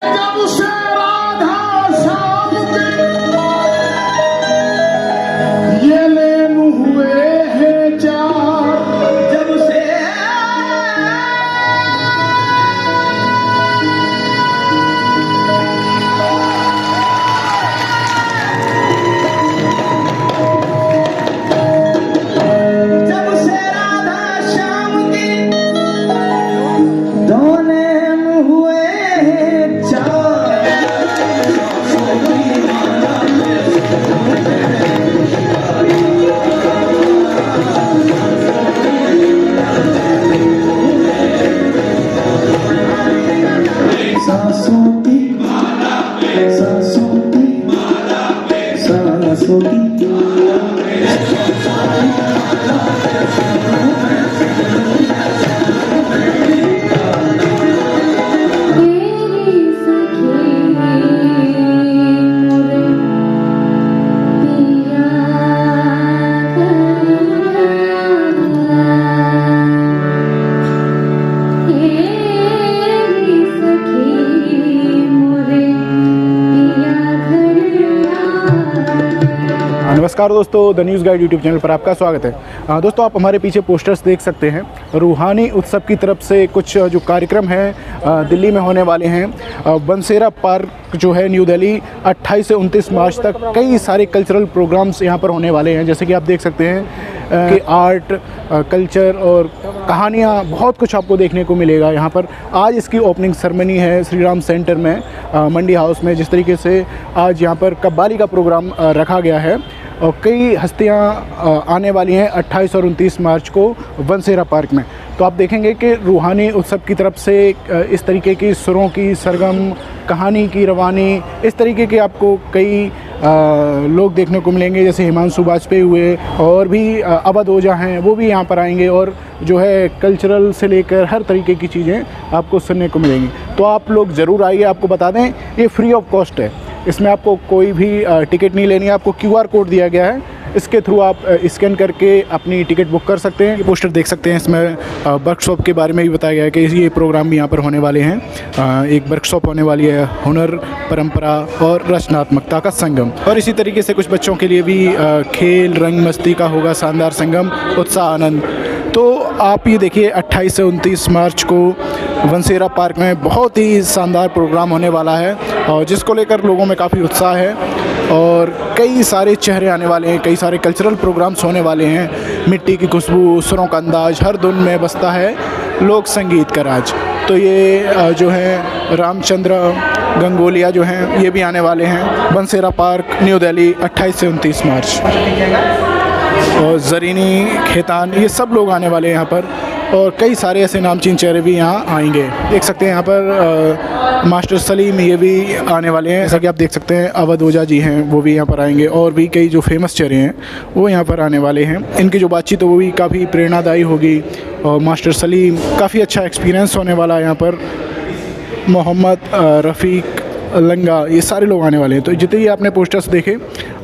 जब से राधा श्याम के ये लेन हुए हैं चार, जब से राधा श्याम के दो लेन हुए हैं चार। सांसों की सांसों की सांसों की नमस्कार दोस्तों, the news guide YouTube channel पर आपका स्वागत है। दोस्तों, आप हमारे पीछे पोस्टर्स देख सकते हैं। रूहानी उत्सव की तरफ से कुछ जो कार्यक्रम हैं दिल्ली में होने वाले हैं। बंसेरा पार्क जो है न्यू दिल्ली 28 से 29 मार्च तक कई सारे कल्चरल प्रोग्राम्स यहाँ पर होने वाले हैं। जैसे कि आप देख सकते हैं कि आर्ट, कल्चर और कहानियाँ, बहुत कुछ आपको देखने को मिलेगा यहाँ पर। आज इसकी ओपनिंग सेरेमनी है श्री राम सेंटर में, मंडी हाउस में। जिस तरीके से आज यहाँ पर कव्वाली का प्रोग्राम रखा गया है और कई हस्तियाँ आने वाली हैं 28 और 29 मार्च को बंसेरा पार्क में। तो आप देखेंगे कि रूहानी उत्सव की तरफ से इस तरीके की सुरों की सरगम, कहानी की रवानी, इस तरीके के आपको कई लोग देखने को मिलेंगे। जैसे हिमांशु वाजपेयी हुए और भी अवध ओझा हैं, वो भी यहाँ पर आएंगे और जो है कल्चरल से लेकर हर तरीके की चीज़ें आपको सुनने को मिलेंगी। तो आप लोग ज़रूर आइए। आपको बता दें, ये फ्री ऑफ कॉस्ट है। इसमें आपको कोई भी टिकट नहीं लेनी है। आपको QR कोड दिया गया है, इसके थ्रू आप स्कैन करके अपनी टिकट बुक कर सकते हैं। ये पोस्टर देख सकते हैं, इसमें वर्कशॉप के बारे में भी बताया गया है कि ये प्रोग्राम भी यहाँ पर होने वाले हैं। एक वर्कशॉप होने वाली है, हुनर, परंपरा और रचनात्मकता का संगम। और इसी तरीके से कुछ बच्चों के लिए भी खेल, रंग, मस्ती का होगा शानदार संगम, उत्साह, आनंद। तो आप ये देखिए 28 से 29 मार्च को बंसेरा पार्क में बहुत ही शानदार प्रोग्राम होने वाला है और जिसको लेकर लोगों में काफ़ी उत्साह है और कई सारे चेहरे आने वाले हैं, कई सारे कल्चरल प्रोग्राम्स होने वाले हैं। मिट्टी की खुशबू, सुरों का अंदाज, हर धुन में बसता है लोक संगीत का राज। तो ये जो है रामचंद्र गंगोलिया जो हैं, ये भी आने वाले हैं बंसेरा पार्क न्यू दिल्ली 28 से 29 मार्च। और ज़रीनी, खेतान, ये सब लोग आने वाले हैं यहाँ पर और कई सारे ऐसे नामचीन चेहरे भी यहाँ आएंगे। देख सकते हैं यहाँ पर मास्टर सलीम, ये भी आने वाले हैं। जैसा कि आप देख सकते हैं अवध ओझा जी हैं, वो भी यहाँ पर आएंगे और भी कई जो फेमस चेहरे हैं वो यहाँ पर आने वाले हैं। इनकी जो बातचीत है वो भी काफ़ी प्रेरणादायी होगी। और मास्टर सलीम, काफ़ी अच्छा एक्सपीरियंस होने वाला है यहाँ पर। मोहम्मद रफ़ीक, लंगा, ये सारे लोग आने वाले हैं। तो जितने ही आपने पोस्टर्स देखे,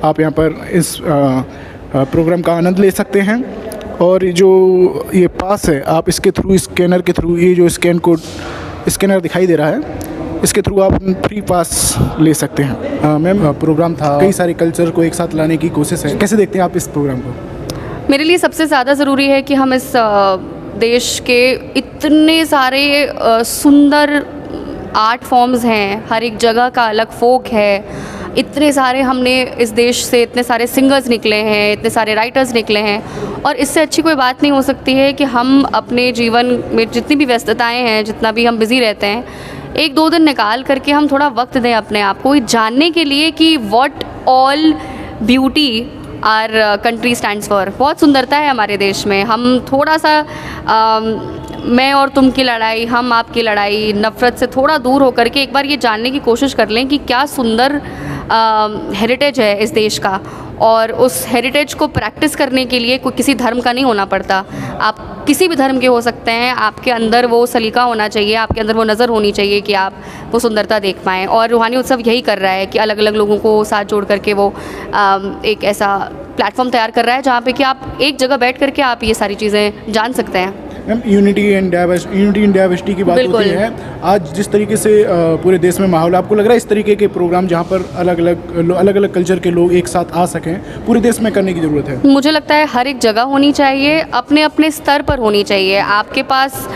आप यहाँ पर इस प्रोग्राम का आनंद ले सकते हैं। और जो ये पास है, आप इसके थ्रू, स्कैनर के थ्रू, ये जो स्कैनर दिखाई दे रहा है, इसके थ्रू आप फ्री पास ले सकते हैं। मैम, प्रोग्राम था, कई सारे कल्चर को एक साथ लाने की कोशिश है, कैसे देखते हैं आप इस प्रोग्राम को? मेरे लिए सबसे ज़्यादा ज़रूरी है कि हम इस देश के इतने सारे सुंदर आर्ट फॉर्म्स हैं, हर एक जगह का अलग फोक है, इतने सारे हमने इस देश से इतने सारे सिंगर्स निकले हैं, इतने सारे राइटर्स निकले हैं। और इससे अच्छी कोई बात नहीं हो सकती है कि हम अपने जीवन में जितनी भी व्यस्तताएं हैं, जितना भी हम बिज़ी रहते हैं, 1-2 दिन निकाल करके हम थोड़ा वक्त दें अपने आप को जानने के लिए कि what all beauty our country stands for. बहुत सुंदरता है हमारे देश में। हम थोड़ा सा मैं और तुम की लड़ाई, हम आपकी लड़ाई, नफ़रत से थोड़ा दूर होकर के एक बार ये जानने की कोशिश कर लें कि क्या सुंदर हेरिटेज है इस देश का। और उस हेरिटेज को प्रैक्टिस करने के लिए कोई किसी धर्म का नहीं होना पड़ता। आप किसी भी धर्म के हो सकते हैं, आपके अंदर वो सलीका होना चाहिए, आपके अंदर वो नज़र होनी चाहिए कि आप वो सुंदरता देख पाएँ। और रूहानी उत्सव यही कर रहा है कि अलग अलग लोगों को साथ जोड़ करके वो एक ऐसा प्लेटफॉर्म तैयार कर रहा है जहाँ पे कि आप एक जगह बैठ करके आप ये सारी चीज़ें जान सकते हैं। मैम यूनिटी एंड डाइवर्सिटी की बात बिल्कुल। होती है, आज जिस तरीके से पूरे देश में माहौल है, आपको लग रहा है इस तरीके के प्रोग्राम जहाँ पर अलग अलग कल्चर के लोग एक साथ आ सकें पूरे देश में करने की ज़रूरत है? मुझे लगता है हर एक जगह होनी चाहिए, अपने अपने स्तर पर होनी चाहिए। आपके पास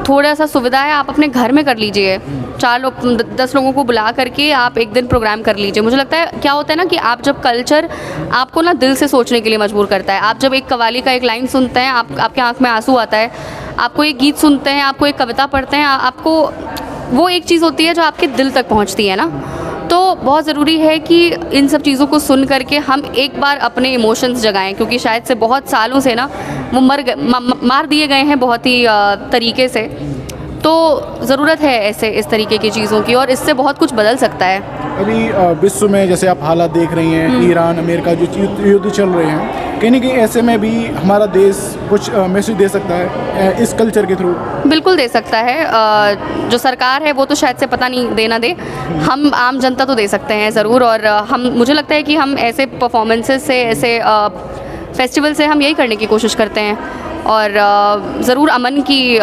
थोड़ा सा सुविधा है, आप अपने घर में कर लीजिए, 4 लोग 10 लोगों को बुला करके आप एक दिन प्रोग्राम कर लीजिए। मुझे लगता है क्या होता है ना कि आप जब कल्चर आपको ना दिल से सोचने के लिए मजबूर करता है। आप जब एक कव्वाली का एक लाइन सुनते हैं, आपके आँख में आंसू आता है, आपको एक गीत सुनते हैं, आपको एक कविता पढ़ते हैं, आपको वो एक चीज़ होती है जो आपके दिल तक पहुँचती है ना। तो बहुत ज़रूरी है कि इन सब चीज़ों को सुन करके हम एक बार अपने इमोशंस जगाएं, क्योंकि शायद से बहुत सालों से ना वो मार दिए गए हैं बहुत ही तरीके से। तो ज़रूरत है ऐसे इस तरीके की चीज़ों की, और इससे बहुत कुछ बदल सकता है। अभी विश्व में जैसे आप हालात देख रही हैं, ईरान अमेरिका जो युद्ध चल रहे हैं, कहीं ना कहीं ऐसे में भी हमारा देश कुछ मैसेज दे सकता है इस कल्चर के थ्रू? बिल्कुल दे सकता है। जो सरकार है वो तो शायद से पता नहीं दे ना दे, हम आम जनता तो दे सकते हैं ज़रूर। और मुझे लगता है कि हम ऐसे परफॉर्मेंसेस से, ऐसे फेस्टिवल से हम यही करने की कोशिश करते हैं। और ज़रूर अमन की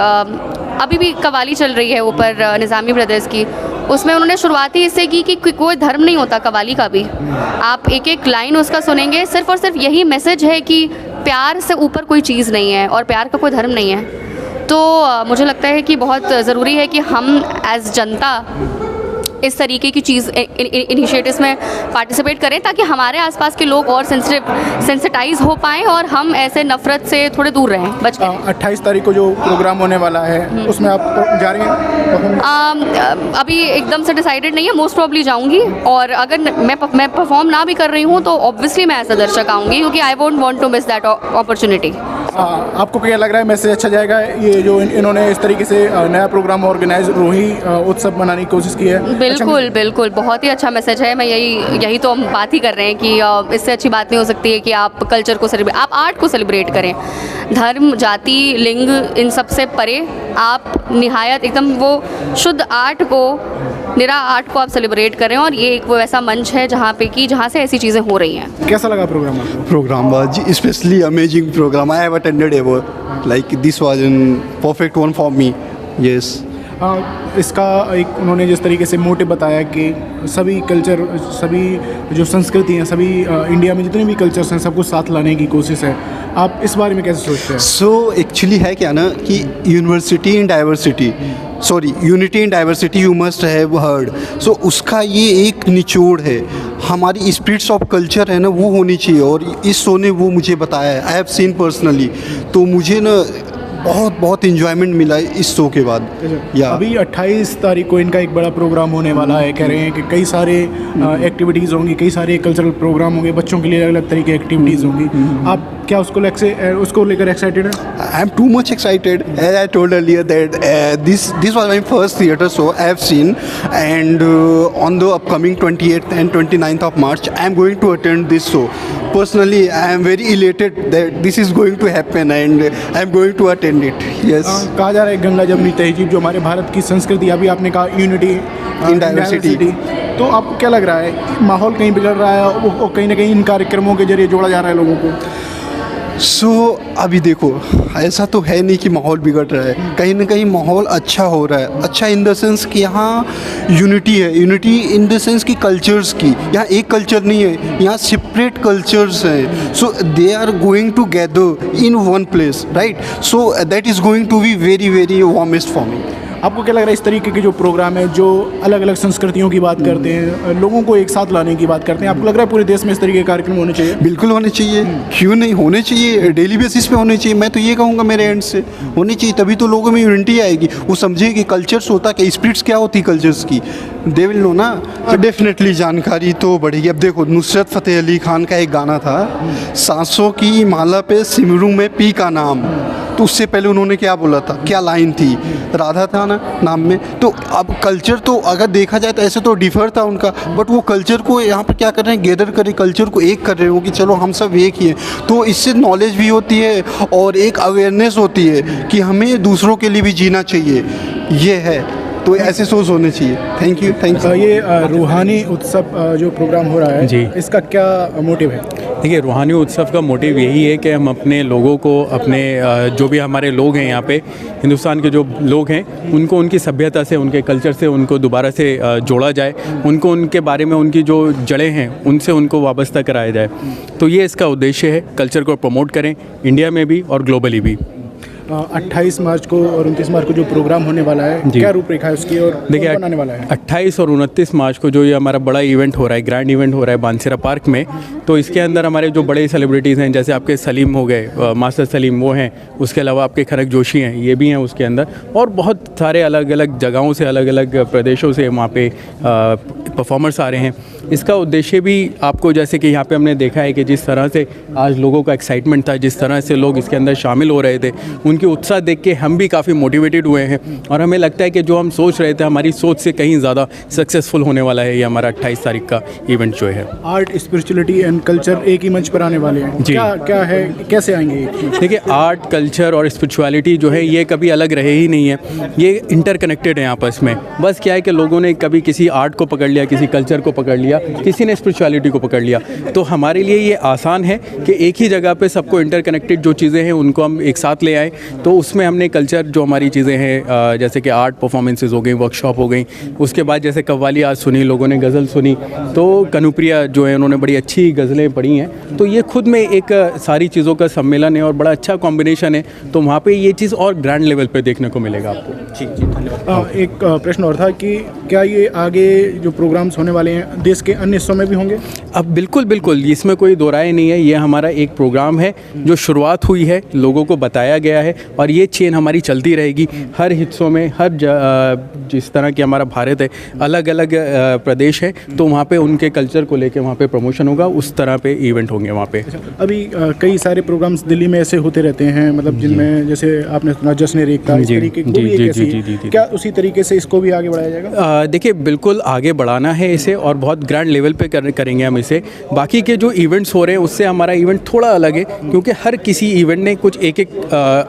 अभी भी कव्वाली चल रही है ऊपर निज़ामी ब्रदर्स की, उसमें उन्होंने शुरुआत ही इससे की कि कोई धर्म नहीं होता कव्वाली का भी। आप एक एक लाइन उसका सुनेंगे, सिर्फ़ और सिर्फ यही मैसेज है कि प्यार से ऊपर कोई चीज़ नहीं है और प्यार का कोई धर्म नहीं है। तो मुझे लगता है कि बहुत ज़रूरी है कि हम एज़ जनता इस तरीके की चीज़ इनिशिएटिव्स में पार्टिसिपेट करें, ताकि हमारे आसपास के लोग और सेंसिटाइज हो पाएँ और हम ऐसे नफ़रत से थोड़े दूर रहें, बच के। 28 तारीख को जो प्रोग्राम होने वाला है उसमें आप जा रही हैं? अभी एकदम से डिसाइडेड नहीं है, मोस्ट प्रॉब्ली जाऊंगी। और अगर मैं परफॉर्म ना भी कर रही हूँ तो ऑब्वियसली मैं एज अ दर्शक आऊँगी, क्योंकि I won't want to miss that opportunity. आपको क्या लग रहा है मैसेज अच्छा जाएगा? ये जो इन्होंने इस तरीके से नया प्रोग्राम ऑर्गेनाइज रूही उत्सव मनाने की कोशिश की है। बिल्कुल अच्छा, बिल्कुल बहुत ही अच्छा मैसेज है। मैं यही तो हम बात ही कर रहे हैं कि इससे अच्छी बात नहीं हो सकती है कि आप कल्चर को सेलिब्रेट, आप आर्ट को सेलिब्रेट करें। धर्म, जाति, लिंग, इन सब से परे आप निहायत एकदम वो शुद्ध आर्ट को, निरा आर्ट को आप सेलिब्रेट करें। और ये एक वो ऐसा मंच है जहाँ से ऐसी चीज़ें हो रही हैं। कैसा लगा प्रोग्राम आपको? Program was especially amazing program. I have attended ever. Like this was a perfect one for me. Yes. इसका एक उन्होंने जिस तरीके से मोटिव बताया कि सभी कल्चर, सभी जो संस्कृति हैं, सभी इंडिया में जितने भी कल्चर्स हैं सबको साथ लाने की कोशिश है। आप इस बारे में कैसे सोचते हैं? So actually है क्या ना कि university in diversity, sorry unity in diversity you must have heard. So उसका ये एक निचोड़ है, हमारी स्पिरिट्स ऑफ कल्चर है ना वो होनी चाहिए। और इस शो ने वो मुझे बताया है, आई हैव सीन पर्सनली। तो मुझे ना बहुत इन्जॉयमेंट मिला इस शो के बाद। या अभी 28 तारीख को इनका एक बड़ा प्रोग्राम होने वाला है, कह रहे हैं कि कई सारे एक्टिविटीज़ होंगी, कई सारे कल्चरल प्रोग्राम होंगे, बच्चों के लिए अलग अलग तरीके की एक्टिविटीज़ होंगी। आप क्या उसको लेकर एक्साइटेड हैं? I am too much excited, as I told earlier that this was my first theatre show I have seen, and on the upcoming 28th and 29th of March I am going to attend this show. Personally I am very elated that this is going to happen and I am going to attend it. Yes. कहा जा रहा है गंगा जमनी तहजीब जो हमारे भारत की संस्कृति, अभी आपने कहा यूनिटी इन डाइवर्सिटी, तो आपको क्या लग रहा है माहौल कहीं बिगड़ रहा है और कहीं ना कहीं इन कार्यक्रमों के जरिए जोड़ा जा रहा है लोगों को? अभी देखो ऐसा तो है नहीं कि माहौल बिगड़ रहा है, कहीं ना कहीं माहौल अच्छा हो रहा है। अच्छा इन द सेंस कि यहाँ यूनिटी है, यूनिटी इन द सेंस कि कल्चर्स की, यहाँ एक कल्चर नहीं है, यहाँ सेपरेट कल्चर्स हैं। So they are going to gather in one place, right? So that is going to be very very warmest for me. आपको क्या लग रहा है इस तरीके के जो प्रोग्राम है, जो अलग अलग संस्कृतियों की बात करते हैं, लोगों को एक साथ लाने की बात करते हैं, आपको लग रहा है पूरे देश में इस तरीके के कार्यक्रम होने चाहिए? बिल्कुल होने चाहिए, क्यों नहीं होने चाहिए, डेली बेसिस पे होने चाहिए। मैं तो ये कहूँगा मेरे एंड से होने चाहिए, तभी तो लोगों में यूनिटी आएगी। वो समझे कि कल्चर्स होता क्या, स्पिरिट्स क्या होती कल्चर्स की, दे विल नो ना। तो डेफिनेटली जानकारी तो बढ़ेगी। अब देखो नुसरत फ़तेह अली खान का एक गाना था, सांसों की माला पे सिमरू में पी का नाम, तो उससे पहले उन्होंने क्या बोला था, क्या लाइन थी, राधा था ना नाम में। तो अब कल्चर तो अगर देखा जाए तो ऐसे तो डिफर था उनका, बट वो कल्चर को यहाँ पर क्या कर रहे हैं, गैदर करे, कल्चर को एक कर रहे हो कि चलो हम सब एक ही हैं। तो इससे नॉलेज भी होती है और एक अवेयरनेस होती है कि हमें दूसरों के लिए भी जीना चाहिए, ये है। तो ऐसे सोच होने चाहिए। Thank you. ये रूहानी उत्सव जो प्रोग्राम हो रहा है जी, इसका क्या मोटिव है? देखिए, रूहानी उत्सव का मोटिव यही है कि हम अपने लोगों को, अपने जो भी हमारे लोग हैं यहाँ पे, हिंदुस्तान के जो लोग हैं, उनको उनकी सभ्यता से, उनके कल्चर से उनको दोबारा से जोड़ा जाए, उनको उनके बारे में, उनकी जो जड़ें हैं उनसे उनको वाबस्ता कराया जाए। तो ये इसका उद्देश्य है, कल्चर को प्रमोट करें इंडिया में भी और ग्लोबली भी। 28 मार्च को और 29 मार्च को जो प्रोग्राम होने वाला है, क्या रूपरेखा है उसकी और देखिए, कौन बनाने वाला है? 28 और 29 मार्च को जो ये हमारा बड़ा इवेंट हो रहा है, ग्रैंड इवेंट हो रहा है बानसेरा पार्क में, तो इसके अंदर हमारे जो बड़े सेलिब्रिटीज़ हैं, जैसे आपके सलीम हो गए, मास्टर सलीम वो हैं, उसके अलावा आपके खनक जोशी हैं, ये भी हैं उसके अंदर, और बहुत सारे अलग अलग जगहों से, अलग अलग प्रदेशों से वहाँ पे परफॉर्मर्स आ रहे हैं। इसका उद्देश्य भी आपको, जैसे कि यहाँ पे हमने देखा है कि जिस तरह से आज लोगों का एक्साइटमेंट था, जिस तरह से लोग इसके अंदर शामिल हो रहे थे, उनकी उत्साह देख के हम भी काफ़ी मोटिवेटेड हुए हैं, और हमें लगता है कि जो हम सोच रहे थे, हमारी सोच से कहीं ज़्यादा सक्सेसफुल होने वाला है ये हमारा 28 तारीख का इवेंट जो है। आर्ट, स्पिरिचुअलिटी एंड कल्चर एक ही मंच पर आने वाले हैं जी। क्या है, कैसे आएंगे? देखिए, आर्ट, कल्चर और स्पिरिचुअलिटी जो है ये कभी अलग रहे ही नहीं है, ये इंटरकनेक्टेड है आपस में। बस क्या है कि लोगों ने कभी किसी आर्ट को पकड़ लिया, किसी कल्चर को पकड़ लिया, किसी ने स्पिरिचुअलिटी को पकड़ लिया। तो हमारे लिए ये आसान है कि एक ही जगह पे सबको इंटरकनेक्टेड जो चीज़ें हैं उनको हम एक साथ ले आए। तो उसमें हमने कल्चर, जो हमारी चीज़ें हैं, जैसे कि आर्ट परफॉर्मेंसेज हो गई, वर्कशॉप हो गई, उसके बाद जैसे कव्वाली आज सुनी, लोगों ने गज़ल सुनी, तो कनुप्रिया जो है उन्होंने बड़ी अच्छी गज़लें पढ़ी हैं। तो ये खुद में एक सारी चीज़ों का सम्मेलन है और बड़ा अच्छा कॉम्बिनेशन है। तो वहाँ पे ये चीज़ और ग्रैंड लेवल पे देखने को मिलेगा आपको। जी, धन्यवाद। एक प्रश्न और था कि क्या ये आगे जो प्रोग्राम्स होने वाले हैं देश के अन्य हिस्सों में भी होंगे? अब बिल्कुल बिल्कुल, इसमें कोई दो राय नहीं है। ये हमारा एक प्रोग्राम है जो शुरुआत हुई है, लोगों को बताया गया है, और ये चेन हमारी चलती रहेगी हर हिस्सों में। हर जिस तरह की हमारा भारत है, अलग अलग प्रदेश है, तो वहाँ पे उनके कल्चर को लेके वहाँ पे प्रमोशन होगा, उस तरह पे इवेंट होंगे वहाँ पे। अभी कई सारे प्रोग्राम्स दिल्ली में ऐसे होते रहते हैं, मतलब जिनमें जैसे आपने सुना जश्न-ए-रेख़ता, इस तरीके को भी एक ऐसी है। क्या उसी तरीके से इसको भी आगे बढ़ाया जाएगा? देखिए, बिल्कुल आगे बढ़ाना है इसे, और बहुत ग्रैंड लेवल पे करेंगे हम इसे। बाकी के जो इवेंट्स हो रहे हैं उससे हमारा इवेंट थोड़ा अलग है, क्योंकि हर किसी इवेंट ने कुछ एक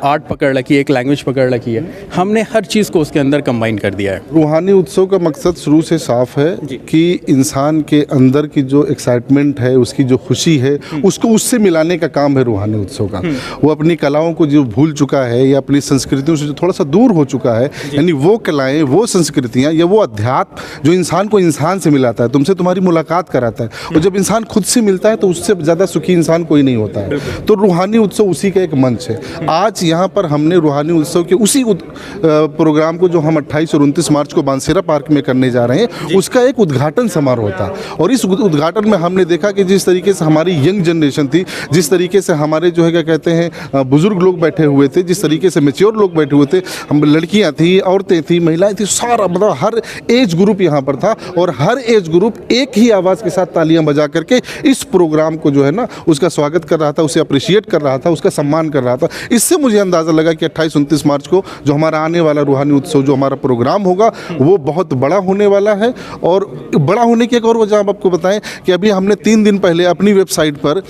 आर्ट पकड़ रखी है, एक लैंग्वेज पकड़ रखी है। हमने हर चीज़ को उसके अंदर कंबाइन कर दिया है। रूहानी उत्सव का मकसद शुरू से साफ है कि इंसान के अंदर की जो एक्साइटमेंट है, उसकी जो खुशी है, उसको उससे मिलाने का काम है रूहानी उत्सव का। वो अपनी कलाओं को जो भूल चुका है या अपनी संस्कृतियों से जो थोड़ा सा दूर हो चुका है, यानी वो कलाएं, वो संस्कृतियां या वो अध्यात्म जो इंसान को इंसान से मिलाता है, तुमसे तुम्हारी मुलाकात कराता है। और जब इंसान खुद से मिलता है तो उससे ज़्यादा सुखी इंसान कोई नहीं होता है। तो रूहानी उत्सव उसी का एक मंच है। आज यहाँ पर हमने रूहानी उत्सव के उसी प्रोग्राम को, जो हम 28 और 29 मार्च को बानसेरा पार्क में करने जा रहे हैं, उसका एक उद्घाटन समारोह था। और इस उद्घाटन में हमने देखा कि जिस तरीके से हमारी यंग जनरेशन थी, जिस तरीके से हमारे जो है क्या कहते हैं बुजुर्ग लोग बैठे हुए थे, जिस तरीके से मैच्योर लोग बैठे हुए थे, हम लड़कियाँ थी, औरतें थी, महिलाएं थी, सारा मतलब हर एज ग्रुप यहाँ पर था। और हर एज ग्रुप एक ही आवाज़ के साथ तालियां बजा करके इस प्रोग्राम को जो है ना उसका स्वागत कर रहा था, उसे अप्रिशिएट कर रहा था, उसका सम्मान कर रहा था। इससे मुझे अंदाज़ा लगा कि 28-29 मार्च को जो हमारा आने वाला रूहानी उत्सव, जो हमारा प्रोग्राम होगा, वो बहुत बड़ा होने वाला है। और बड़ा होने की एक और वजह हम आपको बताएं कि अभी हमने 3 दिन पहले अपनी वेबसाइट पर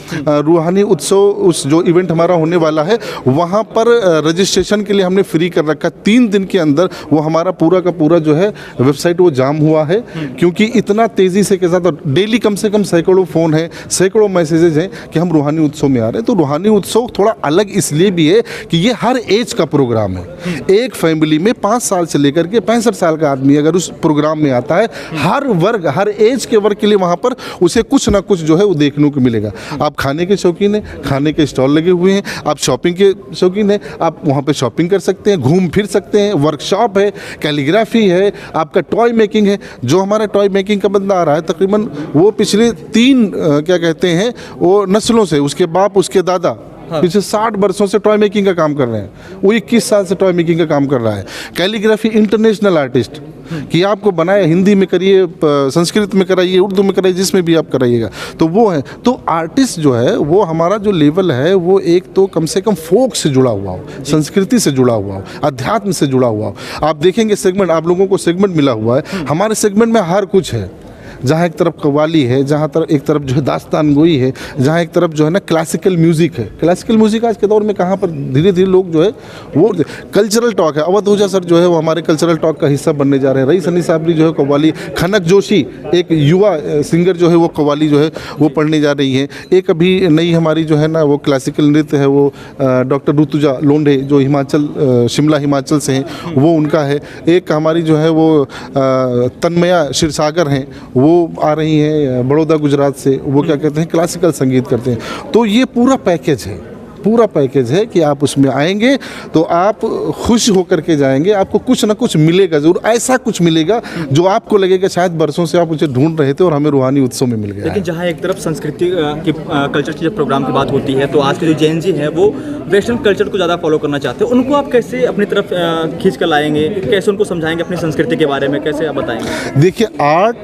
रूहानी उत्सव, उस जो इवेंट हमारा होने वाला है, वहाँ पर रजिस्ट्रेशन के लिए हमने फ्री कर रखा। 3 दिन के अंदर वो हमारा पूरा का पूरा जो है वेबसाइट वो जाम हुआ है, क्योंकि इतना तेज़ी से के साथ डेली कम से कम सैकड़ों फ़ोन हैं, सैकड़ों मैसेजेज हैं कि हम रूहानी उत्सव में आ रहे हैं। तो रूहानी उत्सव थोड़ा अलग इसलिए भी है कि ये हर एज का प्रोग्राम है। एक फैमिली में 5 साल से लेकर के 65 साल का आदमी अगर उस प्रोग्राम में आता है, हर वर्ग, हर एज के वर्ग के लिए वहाँ पर उसे कुछ ना कुछ जो है वो देखने को मिलेगा। आप खाने के शौकीन हैं, खाने के स्टॉल लगे हुए हैं, आप शॉपिंग के शौकीन हैं, आप वहाँ पर शॉपिंग कर सकते हैं, घूम फिर सकते हैं, वर्कशॉप है, कैलीग्राफी है, आपका टॉय मेकिंग है। जो हमारा टॉय मेकिंग का बंदा आ रहा है, तकरीबन वो पिछले 3 क्या कहते हैं वो नस्लों से, उसके बाप, उसके दादा, पिछले 60 वर्षों से टॉय मेकिंग का काम कर रहे हैं। वो 21 साल से टॉय मेकिंग का काम कर रहा है। कैलीग्राफी इंटरनेशनल आर्टिस्ट कि आपको बनाया, हिंदी में करिए, संस्कृत में कराइए, उर्दू में कराइए, जिसमें भी आप कराइएगा, तो वो है। तो आर्टिस्ट जो है वो हमारा जो लेवल है वो एक तो कम से कम फोक से जुड़ा हुआ हो, संस्कृति से जुड़ा हुआ हो, अध्यात्म से जुड़ा हुआ हो। आप देखेंगे सेगमेंट, आप लोगों को सेगमेंट मिला हुआ है, हमारे सेगमेंट में हर कुछ है। जहाँ एक तरफ कव्वाली है, जहाँ एक तरफ जो है दास्तान गोई है, जहाँ एक तरफ जो है ना क्लासिकल म्यूज़िक है। क्लासिकल म्यूज़िक आज के दौर में कहाँ पर धीरे धीरे लोग जो है वो कल्चरल टॉक है। अवध ओझा सर जो है वो हमारे कल्चरल टॉक का हिस्सा बनने जा रहे हैं। रईस सनी साहब जो है कव्वाली, खनक जोशी एक युवा सिंगर जो है वो कव्वाली जो है वो पढ़ने जा रही है। एक अभी नई हमारी जो है ना वो क्लासिकल नृत्य है, वो डॉक्टर ऋतुजा लोंढे जो हिमाचल शिमला हिमाचल से हैं, वो उनका है। एक हमारी जो है वो तन्मया क्षीरसागर हैं, वो आ रही हैं बड़ौदा गुजरात से, वो क्या कहते हैं क्लासिकल संगीत करते हैं। तो ये पूरा पैकेज है, पूरा पैकेज है कि आप उसमें आएंगे तो आप खुश होकर के जाएंगे। आपको कुछ ना कुछ मिलेगा ज़रूर, ऐसा कुछ मिलेगा जो आपको लगेगा शायद बरसों से आप उसे ढूंढ रहे थे और हमें रूहानी उत्सव में मिल गया। लेकिन जहाँ एक तरफ संस्कृति की कल्चर की जब प्रोग्राम की बात होती है तो आज के जो जेन जी हैं वो वेस्टर्न कल्चर को ज़्यादा फॉलो करना चाहते हैं। उनको आप कैसे अपनी तरफ खींच कर लाएंगे, कैसे उनको समझाएंगे अपनी संस्कृति के बारे में, कैसे आप बताएंगे? देखिए, आर्ट,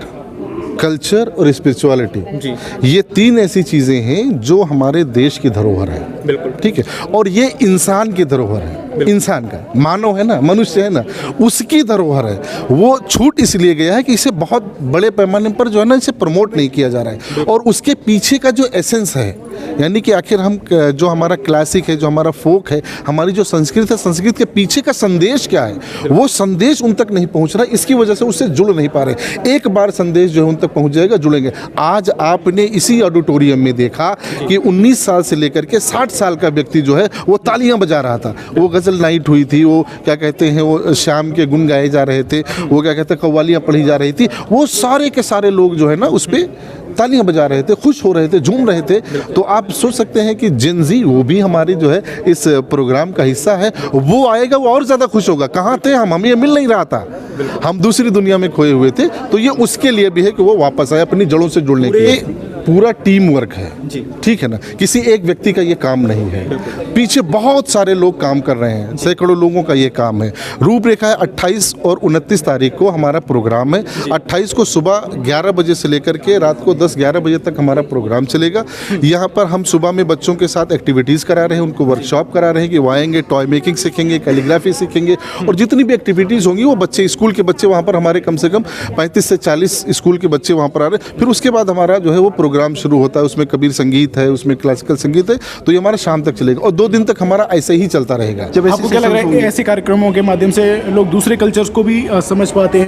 कल्चर और स्पिरिचुअलिटी, जी, ये तीन ऐसी चीज़ें हैं जो हमारे देश की धरोहर है। बिल्कुल ठीक है। और ये इंसान की धरोहर है, इंसान का, मानव है ना, मनुष्य है ना, उसकी धरोहर है। वो छूट इसलिए गया है कि इसे बहुत बड़े पैमाने पर जो है ना इसे प्रमोट नहीं किया जा रहा है। और उसके पीछे का जो एसेंस है, यानी कि आखिर हम जो हमारा क्लासिक है, जो हमारा फोक है, हमारी जो संस्कृत है, संस्कृत के पीछे का संदेश क्या है, वो संदेश उन तक नहीं पहुंच रहा। इसकी वजह से उससे जुड़ नहीं पा रहे। एक बार संदेश जो है उन तक पहुंच जाएगा, जुड़ेंगे। आज आपने इसी ऑडिटोरियम में देखा कि 19 साल से लेकर के 60 साल का व्यक्ति जो है वो तालियां बजा रहा था। वो गज़ल नाइट हुई थी, वो क्या कहते हैं वो शाम के गुन गाए जा रहे थे, वो क्या कहते हैं कव्वालियाँ पढ़ी जा रही थी। वो सारे के सारे लोग जो है ना उस पर तालियां बजा रहे थे, खुश हो रहे थे, झूम रहे थे। तो आप सोच सकते हैं कि जेन जी वो भी हमारी जो है इस प्रोग्राम का हिस्सा है। वो आएगा, वो और ज़्यादा खुश होगा। कहाँ थे हम, हमें ये मिल नहीं रहा था, हम दूसरी दुनिया में खोए हुए थे। तो ये उसके लिए भी है कि वो वापस आए अपनी जड़ों से जुड़ने के लिए। पूरा टीम वर्क है, ठीक है ना, किसी एक व्यक्ति का ये काम नहीं है, पीछे बहुत सारे लोग काम कर रहे हैं, सैकड़ों लोगों का ये काम है। रूपरेखा है 28 और 29 तारीख को हमारा प्रोग्राम है। 28 को सुबह 11 बजे से लेकर के रात को 10-11 बजे तक हमारा प्रोग्राम चलेगा। यहाँ पर हम सुबह में बच्चों के साथ एक्टिविटीज़ करा रहे हैं, उनको वर्कशॉप करा रहे हैं कि वो आएंगे, टॉय मेकिंग सीखेंगे, कैलीग्राफी सीखेंगे, और जितनी भी एक्टिविटीज़ होंगी वो बच्चे, स्कूल के बच्चे वहाँ पर हमारे कम से कम 35 से 40 स्कूल के बच्चे वहाँ पर आ रहे हैं। फिर उसके बाद हमारा जो है वो प्रोग्राम शुरू होता है, उसमें कबीर संगीत है, उसमें क्लासिकल संगीत है। तो ये हमारा शाम तक चलेगा और 2 दिन तक हमारा ऐसे ही चलता रहेगा। आपको क्या लग रहा है कि ऐसे कार्यक्रमों के माध्यम से लोग दूसरे कल्चर्स को भी समझ पाते हैं?